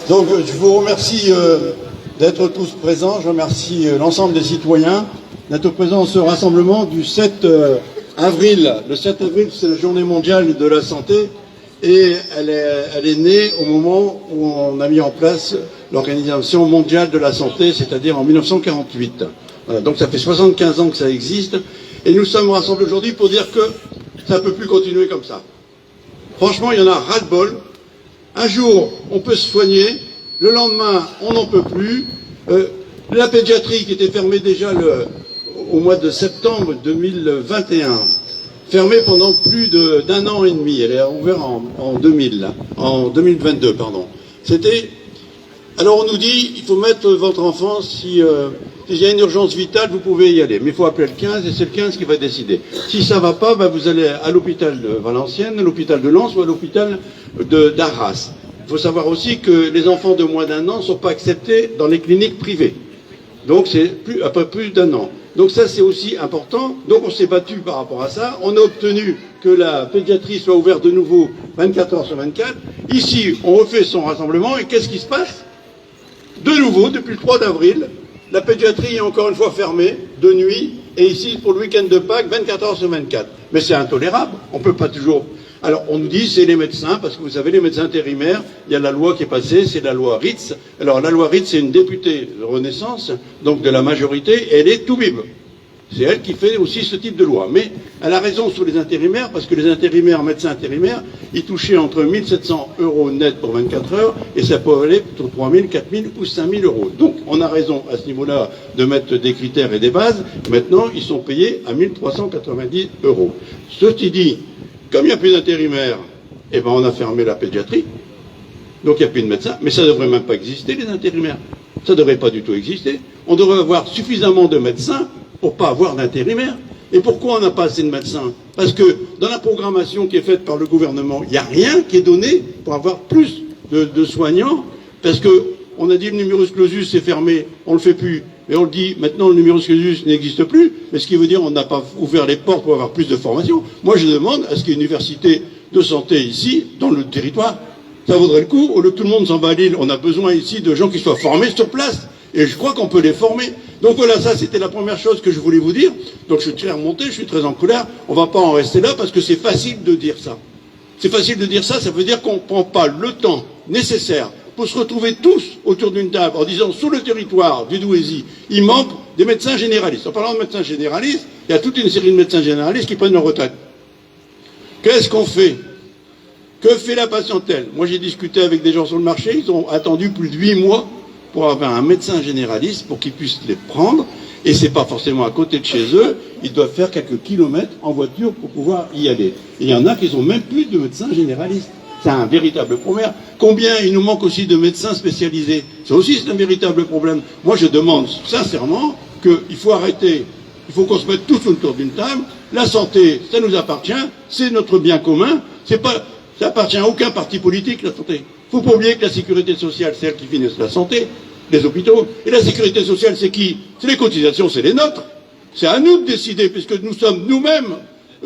Donc je vous remercie d'être tous présents, je remercie l'ensemble des citoyens d'être présents à ce rassemblement du 7 avril. Le 7 avril, c'est la journée mondiale de la santé et elle est née au moment où on a mis en place l'Organisation mondiale de la santé, c'est-à-dire en 1948. Voilà, donc ça fait 75 ans que ça existe et nous sommes rassemblés aujourd'hui pour dire que ça ne peut plus continuer comme ça. Franchement, il y en a ras-le-bol. Un jour, on peut se soigner, le lendemain, on n'en peut plus. La pédiatrie qui était fermée déjà au mois de septembre 2021, fermée pendant plus d'un an et demi, elle est ouverte en 2022, pardon. Alors on nous dit, il faut mettre votre enfant, s'il y a une urgence vitale, vous pouvez y aller. Mais il faut appeler le 15 et c'est le 15 qui va décider. Si ça ne va pas, vous allez à l'hôpital de Valenciennes, à l'hôpital de Lens ou à l'hôpital d'Arras. Il faut savoir aussi que les enfants de moins d'un an ne sont pas acceptés dans les cliniques privées. Donc c'est à peu plus d'un an. Donc ça c'est aussi important. Donc on s'est battu par rapport à ça. On a obtenu que la pédiatrie soit ouverte de nouveau 24 heures sur 24. Ici, on refait son rassemblement et qu'est-ce qui se passe? De nouveau, depuis le 3 d'avril, la pédiatrie est encore une fois fermée, de nuit, et ici, pour le week-end de Pâques, 24 heures sur 24. Mais c'est intolérable, on ne peut pas toujours... Alors, on nous dit, c'est les médecins, parce que vous savez, les médecins intérimaires, il y a la loi qui est passée, c'est la loi Ritz. Alors, la loi Ritz, c'est une députée de Renaissance, donc de la majorité, et elle est tout bib. C'est elle qui fait aussi ce type de loi. Mais elle a raison sur les intérimaires, parce que les intérimaires, médecins intérimaires, ils touchaient entre 1 700 € net pour 24 heures, et ça peut aller pour 3 000, 4 000 ou 5 000 €. Donc, on a raison à ce niveau-là de mettre des critères et des bases. Maintenant, ils sont payés à 1 390 €. Ceci dit, comme il n'y a plus d'intérimaires, eh ben on a fermé la pédiatrie. Donc, il n'y a plus de médecins. Mais ça ne devrait même pas exister, les intérimaires. Ça ne devrait pas du tout exister. On devrait avoir suffisamment de médecins pour ne pas avoir d'intérimaires. Et pourquoi on n'a pas assez de médecins? Parce que dans la programmation qui est faite par le gouvernement, il n'y a rien qui est donné pour avoir plus de soignants. Parce qu'on a dit le numerus clausus c'est fermé, on ne le fait plus. Mais on le dit maintenant le numerus clausus n'existe plus. Mais ce qui veut dire on n'a pas ouvert les portes pour avoir plus de formation. Moi je demande à ce qu'il y ait une université de santé ici, dans le territoire. Ça vaudrait le coup. Au lieu que tout le monde s'en va à Lille, on a besoin ici de gens qui soient formés sur place. Et je crois qu'on peut les former. Donc voilà, ça c'était la première chose que je voulais vous dire. Donc je suis très remonté, je suis très en colère. On ne va pas en rester là parce que c'est facile de dire ça. C'est facile de dire ça, ça veut dire qu'on ne prend pas le temps nécessaire pour se retrouver tous autour d'une table en disant sous le territoire du Douaisis, il manque des médecins généralistes. En parlant de médecins généralistes, il y a toute une série de médecins généralistes qui prennent leur retraite. Qu'est-ce qu'on fait? Que fait la patientèle? Moi j'ai discuté avec des gens sur le marché, ils ont attendu plus de 8 mois pour avoir un médecin généraliste pour qu'ils puissent les prendre, et c'est pas forcément à côté de chez eux, ils doivent faire quelques kilomètres en voiture pour pouvoir y aller. Et il y en a qui n'ont même plus de médecins généralistes. C'est un véritable problème. Combien il nous manque aussi de médecins spécialisés? Ça aussi c'est un véritable problème. Moi je demande sincèrement qu'il faut arrêter, il faut qu'on se mette tous autour d'une table. La santé, ça nous appartient, c'est notre bien commun, ça appartient à aucun parti politique, la santé. Il ne faut pas oublier que la sécurité sociale, c'est elle qui finance la santé, les hôpitaux. Et la sécurité sociale, c'est qui? C'est les cotisations, c'est les nôtres. C'est à nous de décider, puisque nous sommes nous-mêmes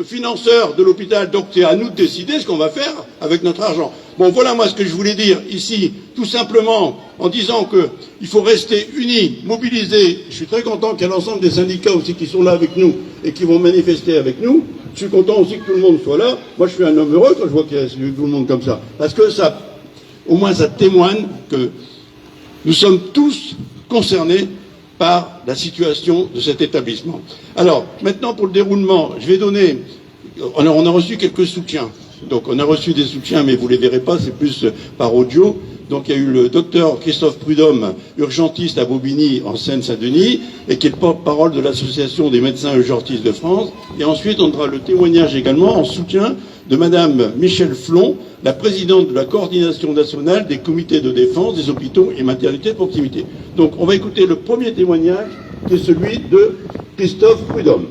financeurs de l'hôpital. Donc c'est à nous de décider ce qu'on va faire avec notre argent. Bon, voilà moi ce que je voulais dire ici, tout simplement en disant qu'il faut rester unis, mobilisés. Je suis très content qu'il y ait l'ensemble des syndicats aussi qui sont là avec nous et qui vont manifester avec nous. Je suis content aussi que tout le monde soit là. Moi, je suis un homme heureux quand je vois qu'il y a tout le monde comme ça. Parce que ça... Au moins, ça témoigne que nous sommes tous concernés par la situation de cet établissement. Alors, maintenant, pour le déroulement, je vais donner... On a reçu quelques soutiens. Donc, on a reçu des soutiens, mais vous ne les verrez pas, c'est plus par audio. Donc, il y a eu le docteur Christophe Prudhomme, urgentiste à Bobigny, en Seine-Saint-Denis, et qui est le porte-parole de l'Association des médecins urgentistes de France. Et ensuite, on aura le témoignage également en soutien de Madame Michèle Flon, la présidente de la coordination nationale des comités de défense des hôpitaux et maternités de proximité. Donc, on va écouter le premier témoignage, qui est celui de Christophe Prudhomme.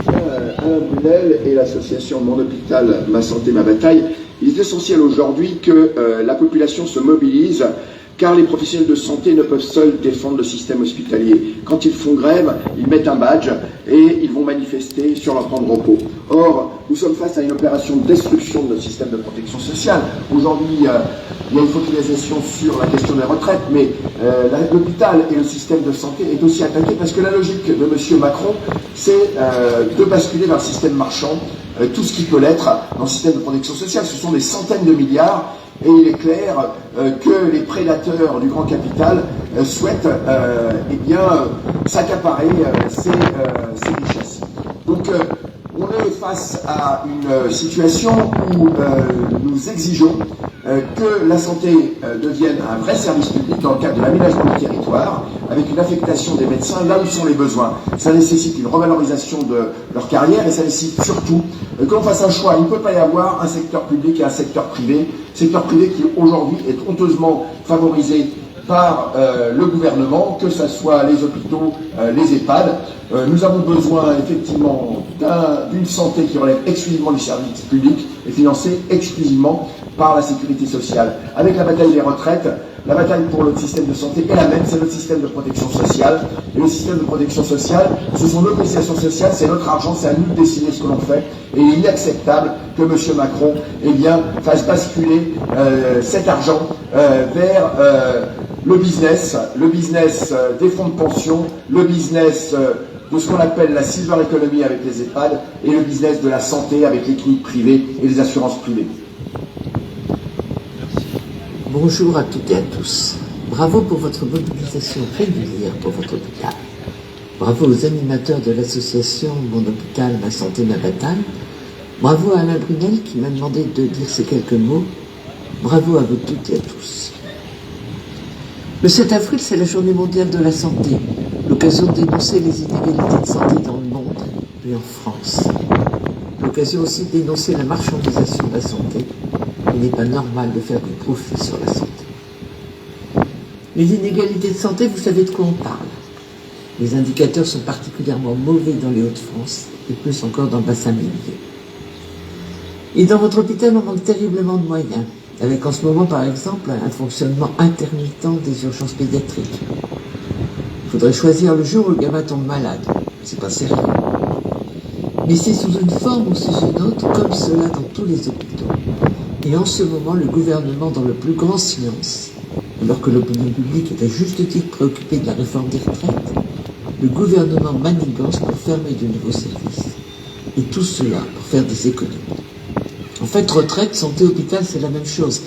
Alain Brunel et l'association Mon Hôpital, Ma Santé, Ma Bataille, il est essentiel aujourd'hui que la population se mobilise car les professionnels de santé ne peuvent seuls défendre le système hospitalier. Quand ils font grève, ils mettent un badge et ils vont manifester sur leur temps de repos. Or, nous sommes face à une opération de destruction de notre système de protection sociale. Aujourd'hui, il y a une focalisation sur la question des retraites, mais l'hôpital et le système de santé est aussi attaqué parce que la logique de M. Macron, c'est de basculer vers le système marchand, tout ce qui peut l'être dans le système de protection sociale. Ce sont des centaines de milliards. Et il est clair que les prédateurs du grand capital souhaitent s'accaparer ces richesses. Donc on est face à une situation où nous exigeons que la santé devienne un vrai service public dans le cadre de l'aménagement du territoire, avec une affectation des médecins là où sont les besoins. Ça nécessite une revalorisation de leur carrière et ça nécessite surtout que l'on fasse un choix. Il ne peut pas y avoir un secteur public et un secteur privé. Secteur privé qui aujourd'hui est honteusement favorisé par le gouvernement, que ce soit les hôpitaux, les EHPAD. Nous avons besoin effectivement d'une santé qui relève exclusivement du service public et financée exclusivement par la sécurité sociale. Avec la bataille des retraites, la bataille pour le système de santé est la même, c'est notre système de protection sociale. Et le système de protection sociale, ce sont nos cotisations sociales, c'est notre argent, c'est à nous de décider ce que l'on fait. Et il est inacceptable que M. Macron fasse basculer cet argent vers le business des fonds de pension, le business de ce qu'on appelle la silver economy avec les EHPAD et le business de la santé avec les cliniques privées et les assurances privées. Bonjour à toutes et à tous. Bravo pour votre mobilisation régulière pour votre hôpital. Bravo aux animateurs de l'association Mon Hôpital, Ma Santé, Ma Bataille. Bravo à Alain Brunel qui m'a demandé de dire ces quelques mots. Bravo à vous toutes et à tous. Le 7 avril, c'est la journée mondiale de la santé, l'occasion de dénoncer les inégalités de santé dans le monde et en France. L'occasion aussi de dénoncer la marchandisation de la santé. Il n'est pas normal de faire du profit sur la santé. Les inégalités de santé, vous savez de quoi on parle. Les indicateurs sont particulièrement mauvais dans les Hauts-de-France et plus encore dans le bassin minier. Et dans votre hôpital, on manque terriblement de moyens, avec en ce moment, par exemple, un fonctionnement intermittent des urgences pédiatriques. Il faudrait choisir le jour où le gamin tombe malade. C'est pas sérieux. Mais c'est sous une forme ou sous une autre, comme cela dans tous les hôpitaux. Et en ce moment, le gouvernement, dans le plus grand silence, alors que l'opinion publique est à juste titre préoccupée de la réforme des retraites, le gouvernement manigance pour fermer de nouveaux services. Et tout cela pour faire des économies. En fait, retraite, santé, hôpital, c'est la même chose.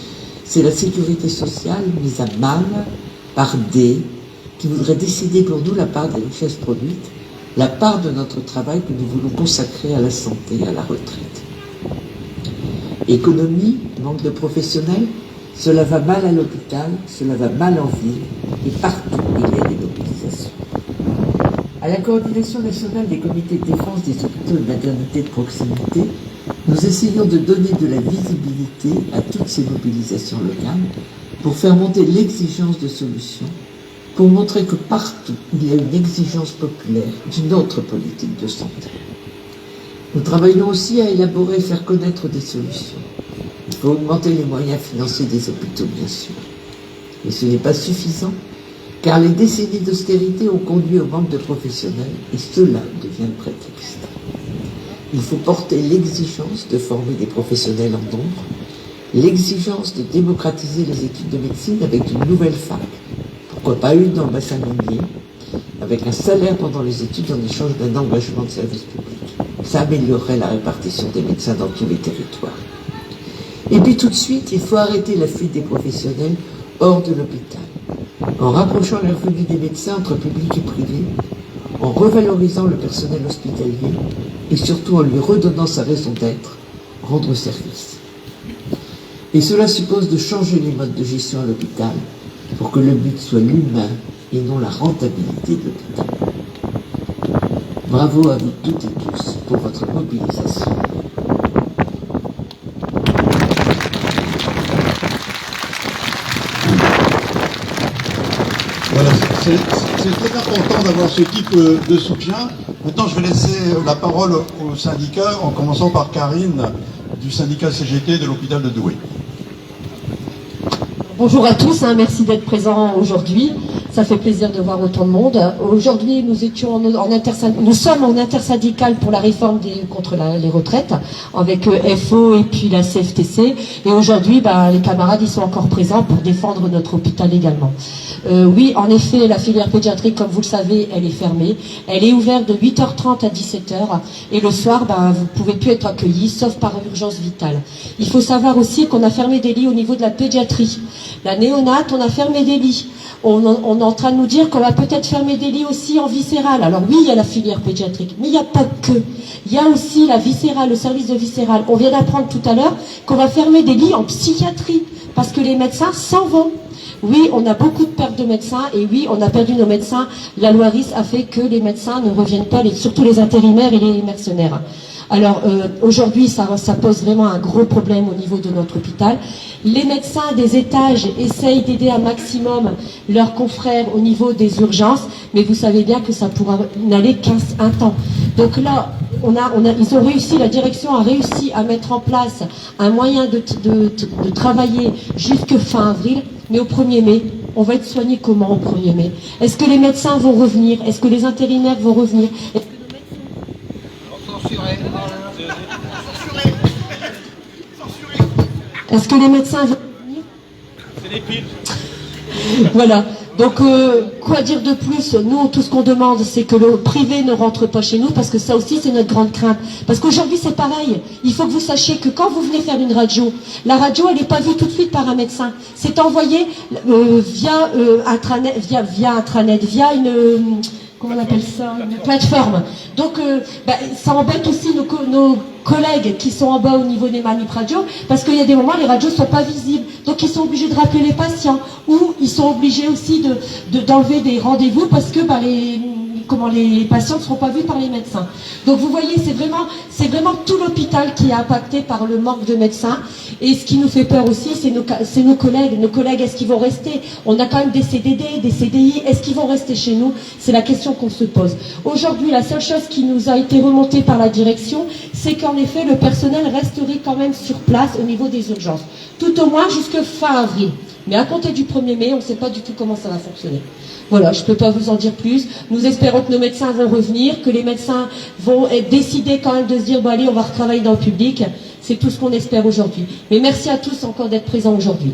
C'est la sécurité sociale mise à mal par des qui voudraient décider pour nous la part des richesses produites, la part de notre travail que nous voulons consacrer à la santé et à la retraite. Économie, manque de professionnels, cela va mal à l'hôpital, cela va mal en ville, et partout il y a des mobilisations. À la coordination nationale des comités de défense des hôpitaux et de maternité de proximité, nous essayons de donner de la visibilité à toutes ces mobilisations locales pour faire monter l'exigence de solutions, pour montrer que partout il y a une exigence populaire d'une autre politique de santé. Nous travaillons aussi à élaborer et faire connaître des solutions. Il faut augmenter les moyens financiers des hôpitaux, bien sûr. Mais ce n'est pas suffisant, car les décennies d'austérité ont conduit au manque de professionnels, et cela devient le prétexte. Il faut porter l'exigence de former des professionnels en nombre, l'exigence de démocratiser les études de médecine avec une nouvelle fac, pourquoi pas une dans le bassin minier, avec un salaire pendant les études en échange d'un engagement de service public. Ça améliorerait la répartition des médecins dans tous les territoires. Et puis tout de suite, il faut arrêter la fuite des professionnels hors de l'hôpital, en rapprochant la venue des médecins entre public et privé, en revalorisant le personnel hospitalier et surtout en lui redonnant sa raison d'être, rendre service. Et cela suppose de changer les modes de gestion à l'hôpital pour que le but soit l'humain et non la rentabilité de l'hôpital. Bravo à vous toutes et tous pour votre mobilisation. Voilà, c'est très important d'avoir ce type de soutien. Maintenant, je vais laisser la parole aux syndicats, en commençant par Karine, du syndicat CGT de l'hôpital de Douai. Bonjour à tous, merci d'être présents aujourd'hui. Ça fait plaisir de voir autant de monde. Aujourd'hui, nous sommes en intersyndicale pour la réforme contre les retraites avec FO et puis la CFTC. Et aujourd'hui, les camarades ils sont encore présents pour défendre notre hôpital également. Oui, en effet, la filière pédiatrique, comme vous le savez, elle est fermée. Elle est ouverte de 8h30 à 17h. Et le soir, vous ne pouvez plus être accueillis, sauf par urgence vitale. Il faut savoir aussi qu'on a fermé des lits au niveau de la pédiatrie. La néonate, on a fermé des lits. On est en train de nous dire qu'on va peut-être fermer des lits aussi en viscérale. Alors oui, il y a la filière pédiatrique, mais il n'y a pas que. Il y a aussi la viscérale, le service de viscérale. On vient d'apprendre tout à l'heure qu'on va fermer des lits en psychiatrie, parce que les médecins s'en vont. Oui, on a beaucoup de pertes de médecins, et oui, on a perdu nos médecins. La loi RIS a fait que les médecins ne reviennent pas, surtout les intérimaires et les mercenaires. Alors aujourd'hui, ça pose vraiment un gros problème au niveau de notre hôpital. Les médecins des étages essayent d'aider un maximum leurs confrères au niveau des urgences, mais vous savez bien que ça pourra n'aller qu'un temps. Donc là, ils ont réussi, la direction a réussi à mettre en place un moyen de travailler jusque fin avril, mais au 1er mai, on va être soigné comment au 1er mai? Est-ce que les médecins vont revenir? Est-ce que les intérimaires vont revenir? Est-ce que les médecins vont venir? C'est des piles. Voilà. Donc, quoi dire de plus? Nous, tout ce qu'on demande, c'est que le privé ne rentre pas chez nous, parce que ça aussi, c'est notre grande crainte. Parce qu'aujourd'hui, c'est pareil. Il faut que vous sachiez que quand vous venez faire une radio, la radio, elle n'est pas vue tout de suite par un médecin. C'est envoyé via intranet, via une... comment on appelle ça, une plateforme. Donc ça embête aussi nos collègues qui sont en bas au niveau des manip radio, parce qu'il y a des moments les radios ne sont pas visibles, donc ils sont obligés de rappeler les patients, ou ils sont obligés aussi d'enlever des rendez-vous parce que les patients ne seront pas vus par les médecins. Donc vous voyez, c'est vraiment tout l'hôpital qui est impacté par le manque de médecins. Et ce qui nous fait peur aussi, c'est nos collègues. Nos collègues, est-ce qu'ils vont rester? On a quand même des CDD, des CDI, est-ce qu'ils vont rester chez nous? C'est la question qu'on se pose. Aujourd'hui, la seule chose qui nous a été remontée par la direction, c'est qu'en effet, le personnel resterait quand même sur place au niveau des urgences. Tout au moins jusque fin avril. Mais à compter du 1er mai, on ne sait pas du tout comment ça va fonctionner. Voilà, je ne peux pas vous en dire plus. Nous espérons que nos médecins vont revenir, que les médecins vont décider quand même de se dire, bon allez, on va retravailler dans le public. C'est tout ce qu'on espère aujourd'hui. Mais merci à tous encore d'être présents aujourd'hui.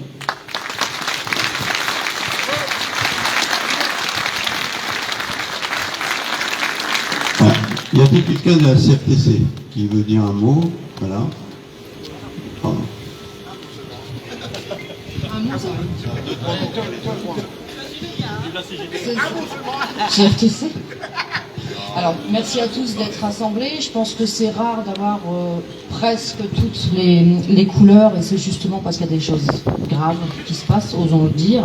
Il y a quelqu'un de la CFTC qui veut dire un mot. Voilà. Pardon. CFTC. Alors, merci à tous d'être rassemblés. Je pense que c'est rare d'avoir presque toutes les couleurs, et c'est justement parce qu'il y a des choses graves qui se passent, osons le dire.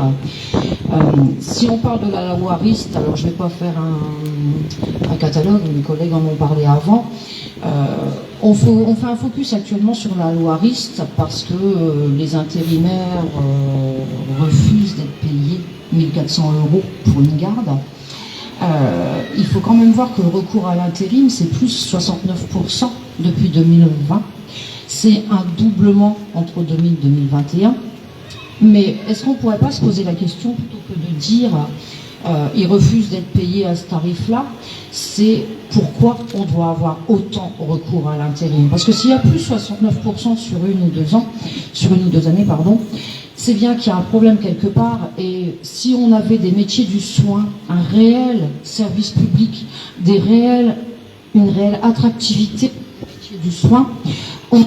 Si on parle de la loi RIS, alors je ne vais pas faire un catalogue, mes collègues en ont parlé avant. On fait un focus actuellement sur la loi RIS parce que les intérimaires refusent d'être payés 1 400 € pour une garde. Il faut quand même voir que le recours à l'intérim, c'est plus 69% depuis 2020. C'est un doublement entre 2000 et 2021. Mais est-ce qu'on ne pourrait pas se poser la question, plutôt que de dire ils refusent d'être payés à ce tarif-là, c'est pourquoi on doit avoir autant recours à l'intérim? Parce que s'il y a plus 69% sur une ou deux années, c'est bien qu'il y a un problème quelque part. Et si on avait des métiers du soin, un réel service public, une réelle attractivité des métiers du soin, ça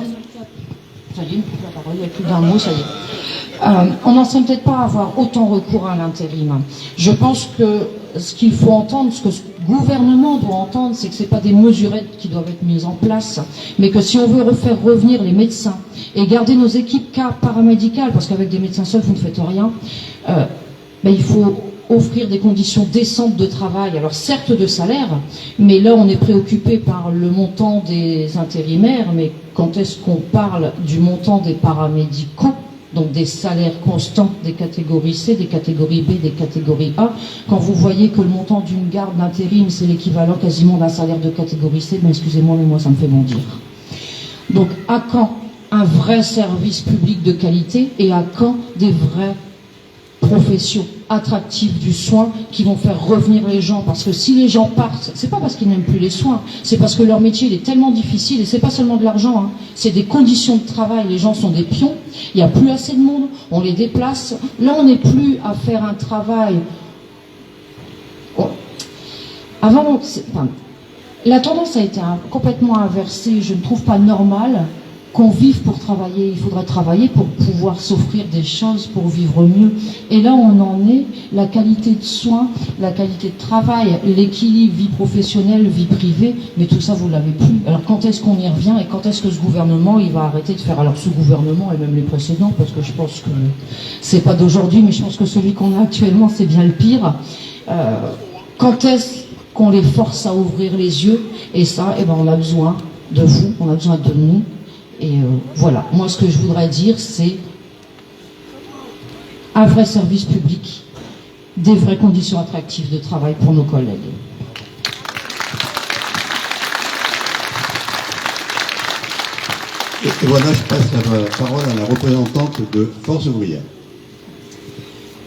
y est, la parole, il y a plus d'un mot, ça y est. On n'en serait peut-être pas à avoir autant recours à l'intérim. Je pense que ce qu'il faut entendre, ce que ce gouvernement doit entendre, c'est que ce n'est pas des mesurettes qui doivent être mises en place, mais que si on veut refaire revenir les médecins et garder nos équipes paramédicales, parce qu'avec des médecins seuls, vous ne faites rien, il faut offrir des conditions décentes de travail, alors certes de salaire, mais là on est préoccupé par le montant des intérimaires, mais quand est-ce qu'on parle du montant des paramédicaux, donc des salaires constants des catégories C, des catégories B, des catégories A, quand vous voyez que le montant d'une garde d'intérim, c'est l'équivalent quasiment d'un salaire de catégorie C, mais excusez-moi, mais moi ça me fait bondir. Donc à quand un vrai service public de qualité, et à quand des vrais profession attractive du soin qui vont faire revenir les gens. Parce que si les gens partent, c'est pas parce qu'ils n'aiment plus les soins, c'est parce que leur métier il est tellement difficile, et c'est pas seulement de l'argent, hein, c'est des conditions de travail. Les gens sont des pions, il n'y a plus assez de monde, on les déplace. Là, on n'est plus à faire un travail. Avant, la tendance a été complètement inversée. Je ne trouve pas normal qu'on vive pour travailler. Il faudrait travailler pour pouvoir s'offrir des choses, pour vivre mieux. Et là, on en est. La qualité de soins, la qualité de travail, l'équilibre vie professionnelle, vie privée, mais tout ça, vous l'avez plus. Alors, quand est-ce qu'on y revient et quand est-ce que ce gouvernement, il va arrêter de faire, alors ce gouvernement et même les précédents, parce que je pense que c'est pas d'aujourd'hui, mais je pense que celui qu'on a actuellement, c'est bien le pire. Quand est-ce qu'on les force à ouvrir les yeux? Et ça, eh ben, on a besoin de vous, on a besoin de nous. Et voilà, moi ce que je voudrais dire, c'est un vrai service public, des vraies conditions attractives de travail pour nos collègues. Et voilà, je passe la parole à la représentante de Force ouvrière.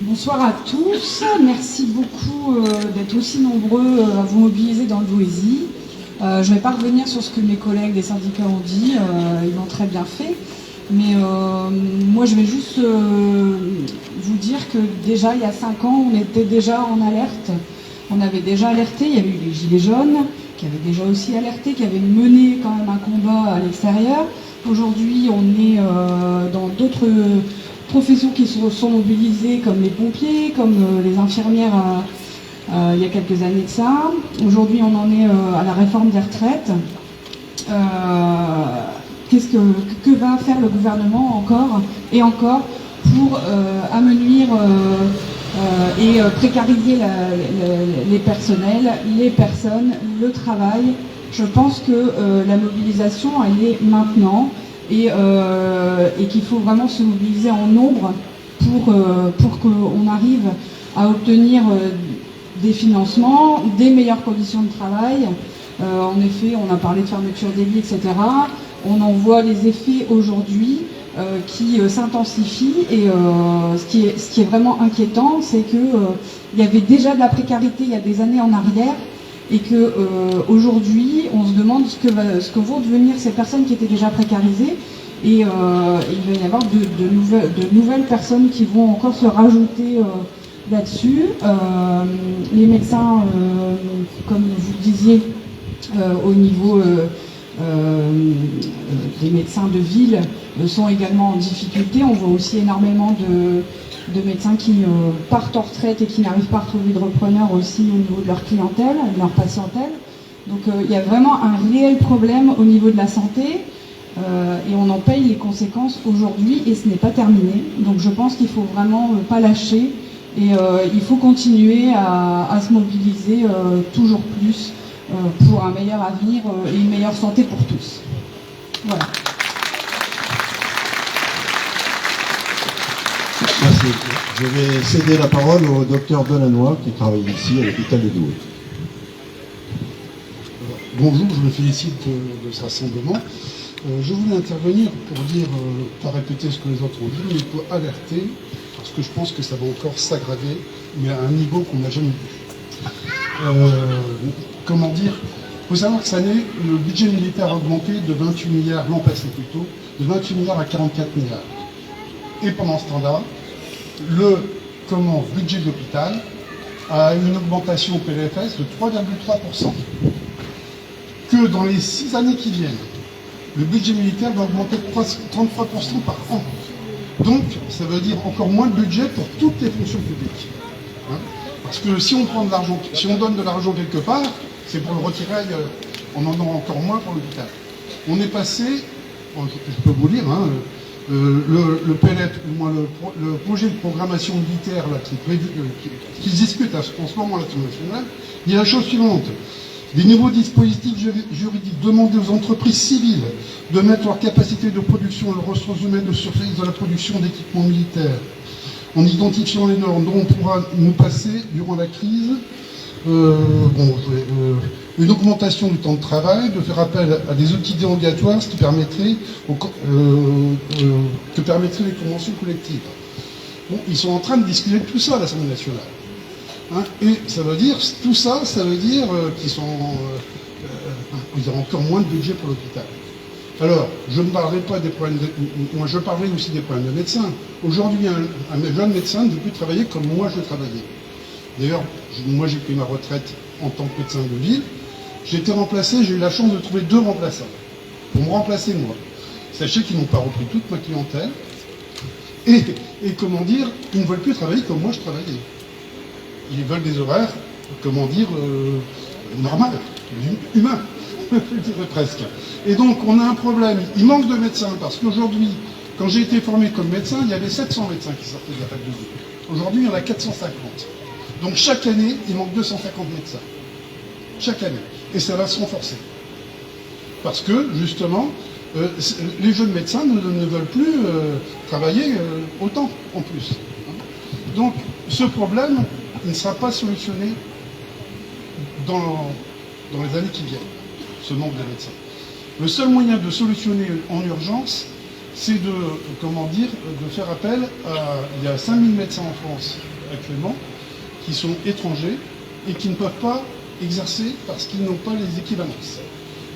Bonsoir à tous, merci beaucoup d'être aussi nombreux à vous mobiliser dans le Douaisis. Je ne vais pas revenir sur ce que mes collègues des syndicats ont dit, ils l'ont très bien fait, mais moi je vais juste vous dire que déjà il y a 5 ans on était déjà en alerte, on avait déjà alerté, il y avait eu les Gilets jaunes qui avaient déjà aussi alerté, qui avaient mené quand même un combat à l'extérieur. Aujourd'hui on est dans d'autres professions qui sont mobilisées comme les pompiers, comme les infirmières il y a quelques années de ça. Aujourd'hui, on en est à la réforme des retraites. Que va faire le gouvernement encore et encore pour amenuire et précariser les personnels, les personnes, le travail? Je pense que la mobilisation, elle est maintenant et qu'il faut vraiment se mobiliser en nombre pour qu'on arrive à obtenir des financements, des meilleures conditions de travail. En effet, on a parlé de fermeture des lits, etc. On en voit les effets aujourd'hui qui s'intensifient. Et ce qui est vraiment inquiétant, c'est qu'il y avait déjà de la précarité il y a des années en arrière, et qu'aujourd'hui, on se demande ce que vont devenir ces personnes qui étaient déjà précarisées. Et il va y avoir de nouvelles personnes qui vont encore se rajouter là-dessus. Les médecins, comme vous le disiez, au niveau des médecins de ville, sont également en difficulté. On voit aussi énormément de médecins qui partent en retraite et qui n'arrivent pas à retrouver de repreneurs aussi au niveau de leur clientèle, de leur patientèle. Donc il y a vraiment un réel problème au niveau de la santé. Et on en paye les conséquences aujourd'hui et ce n'est pas terminé. Donc je pense qu'il ne faut vraiment pas lâcher. Et il faut continuer à se mobiliser toujours plus pour un meilleur avenir et une meilleure santé pour tous. Voilà. Merci. Je vais céder la parole au docteur Delannoy qui travaille ici à l'hôpital de Douai. Bonjour, je me félicite de ce rassemblement. Je voulais intervenir pour dire, pas répéter ce que les autres ont dit, mais pour alerter, parce que je pense que ça va encore s'aggraver, mais à un niveau qu'on n'a jamais vu. Comment dire? Il faut savoir que cette année, le budget militaire a augmenté de 28 milliards, l'an passé plutôt, de 28 milliards à 44 milliards. Et pendant ce temps-là, le budget de l'hôpital a une augmentation au PLFS de 3,3%. Que dans les 6 années qui viennent, le budget militaire va augmenter de 33% par an. Donc, ça veut dire encore moins de budget pour toutes les fonctions publiques. Hein? Parce que si on prend de l'argent, si on donne de l'argent quelque part, c'est pour le retirer ailleurs. On en aura encore moins pour l'hôpital. On est passé, je peux vous lire, hein, le PLF, le projet de programmation militaire là, qui se discute en ce moment à l'Assemblée nationale, il y a la chose suivante. Des nouveaux dispositifs juridiques demandent aux entreprises civiles de mettre leur capacité de production et leurs ressources humaines au service de la production d'équipements militaires, en identifiant les normes dont on pourra nous passer durant la crise, une augmentation du temps de travail, de faire appel à des outils dérogatoires, ce qui permettrait que permettraient les conventions collectives. Bon, ils sont en train de discuter de tout ça à l'Assemblée nationale. Hein, et ça veut dire, tout ça, ça veut dire qu'ils sont... ils ont encore moins de budget pour l'hôpital. Alors, je ne parlerai pas des problèmes moi, je parlerai aussi des problèmes de médecins. Aujourd'hui, un jeune médecin ne peut plus travailler comme moi je travaillais. D'ailleurs, moi j'ai pris ma retraite en tant que médecin de ville. J'ai été remplacé, j'ai eu la chance de trouver 2 remplaçants pour me remplacer moi. Sachez qu'ils n'ont pas repris toute ma clientèle. Et comment dire, ils ne veulent plus travailler comme moi je travaillais. Ils veulent des horaires, comment dire, normal, humains, je dirais presque. Et donc on a un problème, il manque de médecins, parce qu'aujourd'hui, quand j'ai été formé comme médecin, il y avait 700 médecins qui sortaient de la fac de vie. Aujourd'hui, il y en a 450. Donc chaque année, il manque 250 médecins. Chaque année. Et ça va se renforcer. Parce que, justement, les jeunes médecins ne veulent plus travailler autant, en plus. Donc, ce problème, il ne sera pas solutionné dans les années qui viennent, ce manque de médecins. Le seul moyen de solutionner en urgence, c'est de, comment dire, de faire appel à... Il y a 5000 médecins en France actuellement qui sont étrangers et qui ne peuvent pas exercer parce qu'ils n'ont pas les équivalences.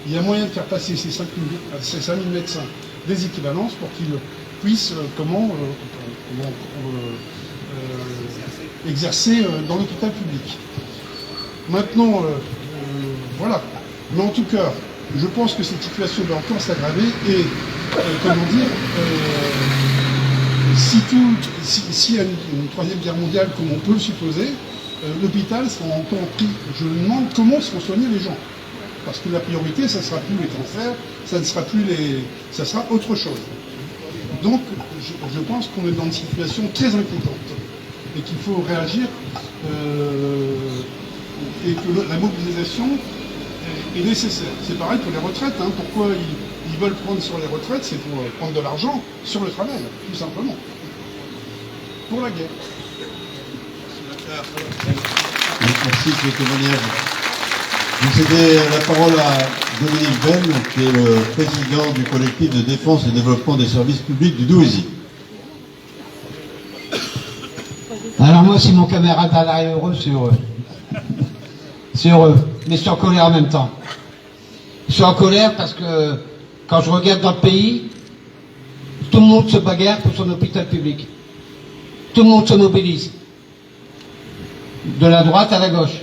Il y a moyen de faire passer ces 5000 médecins des équivalences pour qu'ils puissent exercer dans l'hôpital public. Maintenant, voilà. Mais en tout cas, je pense que cette situation va encore s'aggraver et, comment dire, s'il y a une troisième guerre mondiale, comme on peut le supposer, l'hôpital sera encore pris. Je me demande comment seront soignés les gens. Parce que la priorité, ça ne sera plus les cancers, ça ne sera plus ça sera autre chose. Donc, je pense qu'on est dans une situation très inquiétante et qu'il faut réagir et que la mobilisation est nécessaire. C'est pareil pour les retraites. Hein. Pourquoi ils veulent prendre sur les retraites? C'est pour prendre de l'argent sur le travail, tout simplement. Pour la guerre. Merci de ce témoignage. Je cédais la parole à Dominique Venn, qui est le président du collectif de défense et développement des services publics du Douaisis. Alors moi, si mon camarade Alain est heureux, c'est heureux. C'est heureux, mais je suis en colère en même temps. Je suis en colère parce que quand je regarde dans le pays, tout le monde se bagarre pour son hôpital public. Tout le monde se mobilise. De la droite à la gauche.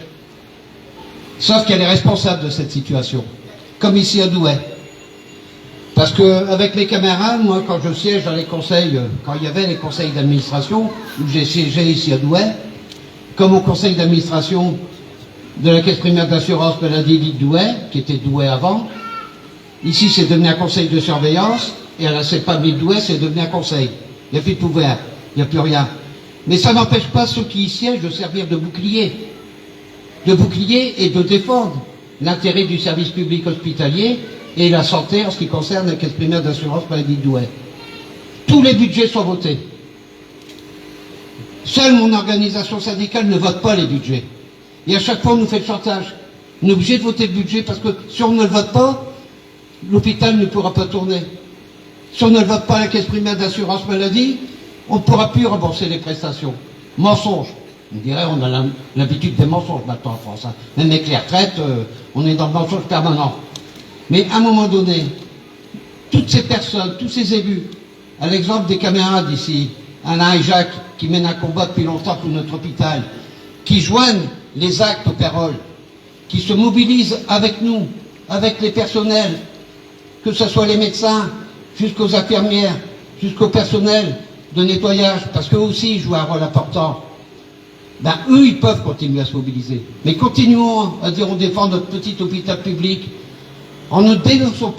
Sauf qu'elle est responsable de cette situation. Comme ici à Douai. Parce que avec mes camarades, moi quand je siège dans les conseils, quand il y avait les conseils d'administration, où j'ai siégé ici à Douai, comme au conseil d'administration de la caisse primaire d'assurance maladie de Douai, qui était Douai avant, ici c'est devenu un conseil de surveillance, et à la CEPAM de Douai c'est devenu un conseil. Il n'y a plus de pouvoir, il n'y a plus rien. Mais ça n'empêche pas ceux qui y siègent de servir de bouclier et de défendre l'intérêt du service public hospitalier et la santé en ce qui concerne la caisse primaire d'assurance maladie de Douai. Tous les budgets sont votés. Seule mon organisation syndicale ne vote pas les budgets. Et à chaque fois on nous fait le chantage. On est obligé de voter le budget parce que si on ne le vote pas, l'hôpital ne pourra pas tourner. Si on ne le vote pas la caisse primaire d'assurance maladie, on ne pourra plus rembourser les prestations. Mensonge. On dirait on a l'habitude des mensonges maintenant en France. Hein. Même avec les retraites, on est dans le mensonge permanent. Mais à un moment donné, toutes ces personnes, tous ces élus, à l'exemple des camarades ici, Alain et Jacques, qui mènent un combat depuis longtemps pour notre hôpital, qui joignent les actes aux paroles, qui se mobilisent avec nous, avec les personnels, que ce soit les médecins, jusqu'aux infirmières, jusqu'au personnel de nettoyage, parce qu'eux aussi ils jouent un rôle important. Ben, eux, ils peuvent continuer à se mobiliser. Mais continuons à dire on défend notre petit hôpital public. En ne dénonçant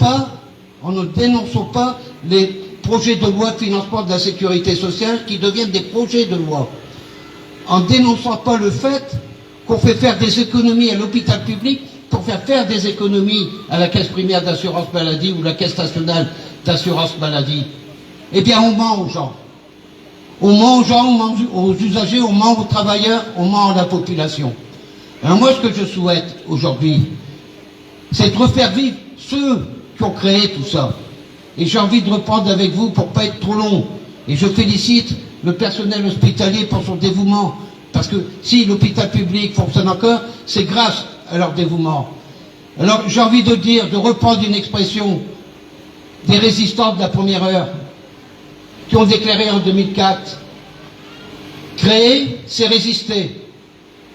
pas les projets de loi de financement de la sécurité sociale qui deviennent des projets de loi. En dénonçant pas le fait qu'on fait faire des économies à l'hôpital public pour faire des économies à la caisse primaire d'assurance maladie ou la caisse nationale d'assurance maladie. Eh bien, on ment aux gens. On ment aux gens, on ment aux usagers, on ment aux travailleurs, on ment à la population. Alors moi, ce que je souhaite aujourd'hui, c'est de refaire vivre ceux qui ont créé tout ça. Et j'ai envie de reprendre avec vous, pour pas être trop long, et je félicite le personnel hospitalier pour son dévouement. Parce que si l'hôpital public fonctionne encore, c'est grâce à leur dévouement. Alors j'ai envie de dire, de reprendre une expression des résistants de la première heure, qui ont déclaré en 2004, créer, c'est résister.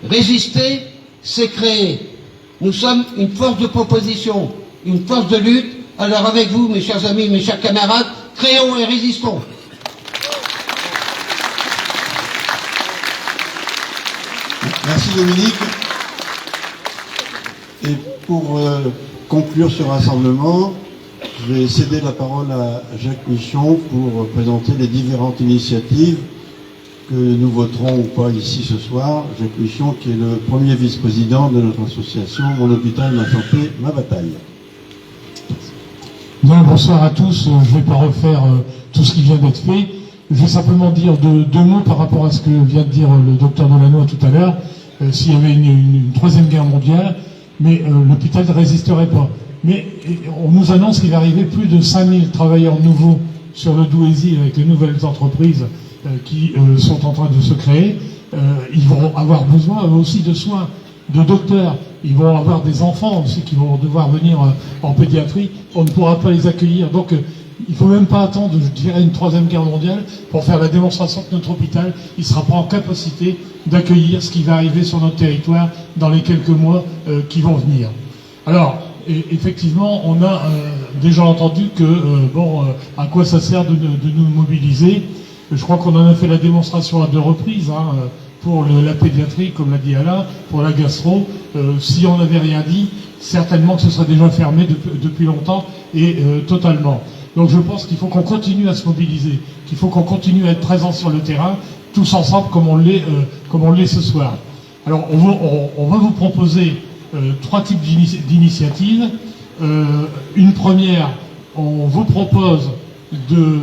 Résister, c'est créer. Nous sommes une force de proposition, une force de lutte. Alors avec vous, mes chers amis, mes chers camarades, créons et résistons. Merci Dominique. Et pour conclure ce rassemblement, je vais céder la parole à Jacques Michon pour présenter les différentes initiatives que nous voterons ou pas ici ce soir. Jacques Michon qui est le premier vice-président de notre association Mon Hôpital, Ma Santé, Ma Bataille. Bien, bonsoir à tous. Je ne vais pas refaire tout ce qui vient d'être fait. Je vais simplement dire deux mots par rapport à ce que vient de dire le docteur Delannoy tout à l'heure. S'il y avait une troisième guerre mondiale, mais l'hôpital ne résisterait pas. Mais on nous annonce qu'il va arriver plus de 5000 travailleurs nouveaux sur le Douaisis avec les nouvelles entreprises qui sont en train de se créer. Ils vont avoir besoin eux aussi de soins, de docteurs. Ils vont avoir des enfants aussi qui vont devoir venir en pédiatrie. On ne pourra pas les accueillir. Donc il ne faut même pas attendre, je dirais, une troisième guerre mondiale pour faire la démonstration que notre hôpital, il ne sera pas en capacité d'accueillir ce qui va arriver sur notre territoire dans les quelques mois qui vont venir. Alors, effectivement, on a déjà entendu que, à quoi ça sert de nous mobiliser. Je crois qu'on en a fait la démonstration à 2 reprises, pour la pédiatrie, comme l'a dit Alain, pour la gastro. Si on n'avait rien dit, certainement que ce serait déjà fermé depuis longtemps et totalement. Donc je pense qu'il faut qu'on continue à se mobiliser, qu'il faut qu'on continue à être présent sur le terrain, tous ensemble comme on l'est ce soir. Alors on va vous proposer 3 types d'initiatives. Une première, on vous propose de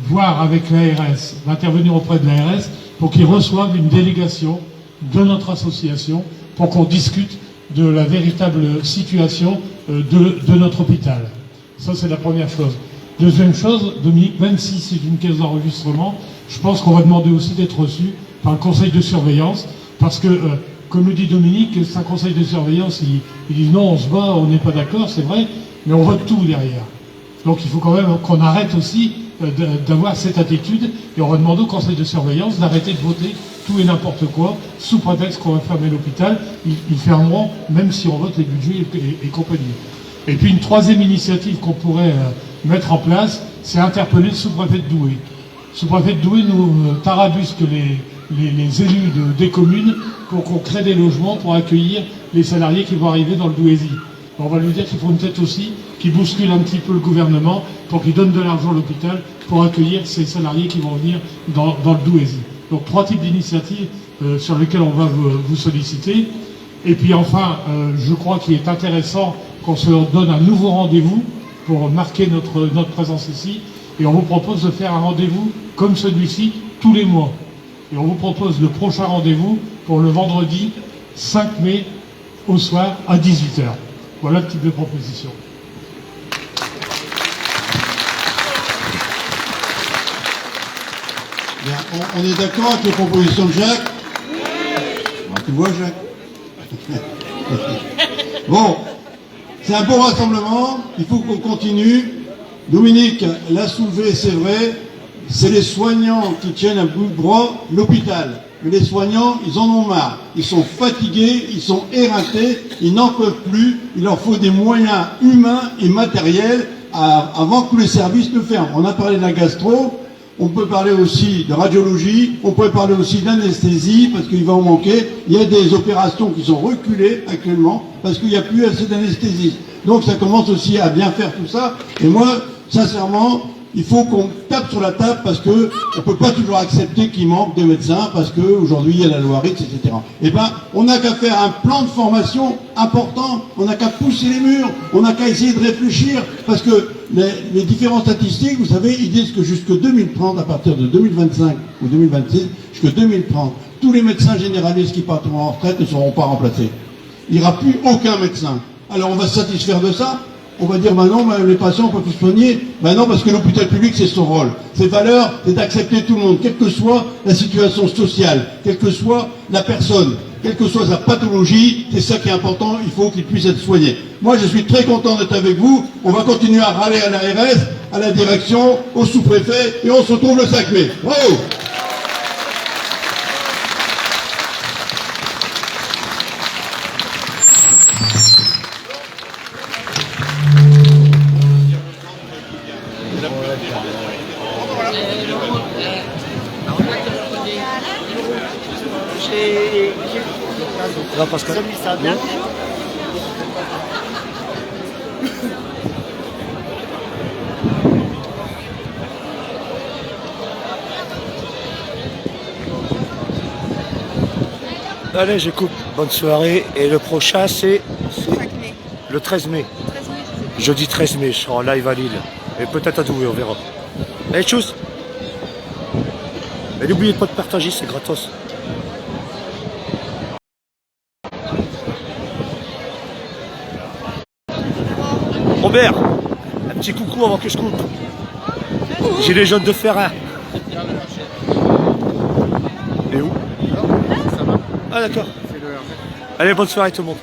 voir avec l'ARS, d'intervenir auprès de l'ARS pour qu'ils reçoivent une délégation de notre association pour qu'on discute de la véritable situation de notre hôpital. Ça, c'est la première chose. Deuxième chose, Dominique, même si c'est une caisse d'enregistrement, je pense qu'on va demander aussi d'être reçu par le conseil de surveillance, parce que, comme le dit Dominique, c'est un conseil de surveillance, il dit non, on se bat, on n'est pas d'accord, c'est vrai, mais on vote tout derrière. Donc il faut quand même qu'on arrête aussi d'avoir cette attitude, et on va demander au conseil de surveillance d'arrêter de voter tout et n'importe quoi, sous prétexte qu'on va fermer l'hôpital. Ils fermeront, même si on vote les budgets et compagnie. Et puis une troisième initiative qu'on pourrait mettre en place, c'est interpeller le sous-préfet de Douai. Le sous-préfet de Douai nous tarabusque les élus des communes pour qu'on crée des logements pour accueillir les salariés qui vont arriver dans le Douaisis. On va lui dire qu'il faut une tête aussi qui bouscule un petit peu le gouvernement pour qu'il donne de l'argent à l'hôpital pour accueillir ces salariés qui vont venir dans le Douaisis. Donc 3 types d'initiatives sur lesquelles on va vous solliciter. Et puis enfin, je crois qu'il est intéressant qu'on se donne un nouveau rendez-vous pour marquer notre présence ici. Et on vous propose de faire un rendez-vous comme celui-ci tous les mois. Et on vous propose le prochain rendez-vous pour le vendredi 5 mai au soir à 18h. Voilà le type de proposition. Bien, on est d'accord avec les propositions de Jacques? Tu vois, Jacques? Bon, c'est un bon rassemblement, il faut qu'on continue. Dominique l'a soulevé, c'est vrai, c'est les soignants qui tiennent à bout de bras l'hôpital. Mais les soignants, ils en ont marre. Ils sont fatigués, ils sont éreintés, ils n'en peuvent plus. Il leur faut des moyens humains et matériels avant que tous les services ne ferment. On a parlé de la gastro, on peut parler aussi de radiologie, on peut parler aussi d'anesthésie, parce qu'il va en manquer. Il y a des opérations qui sont reculées actuellement, parce qu'il n'y a plus assez d'anesthésie. Donc ça commence aussi à bien faire tout ça. Et moi, sincèrement, il faut qu'on tape sur la table parce que on peut pas toujours accepter qu'il manque de médecins parce que aujourd'hui il y a la loi RIC, etc. Eh ben, on n'a qu'à faire un plan de formation important, on n'a qu'à pousser les murs, on n'a qu'à essayer de réfléchir parce que les différentes statistiques, vous savez, ils disent que jusque 2030, à partir de 2025 ou 2026, jusque 2030, tous les médecins généralistes qui partiront en retraite ne seront pas remplacés. Il n'y aura plus aucun médecin. Alors on va se satisfaire de ça? on va dire, non, les patients peuvent se soigner. Non, parce que l'hôpital public, c'est son rôle. Ses valeurs, c'est d'accepter tout le monde, quelle que soit la situation sociale, quelle que soit la personne, quelle que soit sa pathologie, c'est ça qui est important, il faut qu'il puisse être soigné. Moi, je suis très content d'être avec vous. On va continuer à râler à l'ARS, à la direction, au sous-préfet, et on se retrouve le 5 mai. Bravo! Allez, je coupe. Bonne soirée. Et le prochain, c'est le 13 mai. Jeudi 13 mai, je serai en live à Lille. Et peut-être à Douai, on verra. Allez, tchuss. Et n'oubliez pas de partager, c'est gratos. Robert, un petit coucou avant que je coupe. J'ai les jaunes de Ferrin. Et où? Ah d'accord. Allez, bonne soirée tout le monde.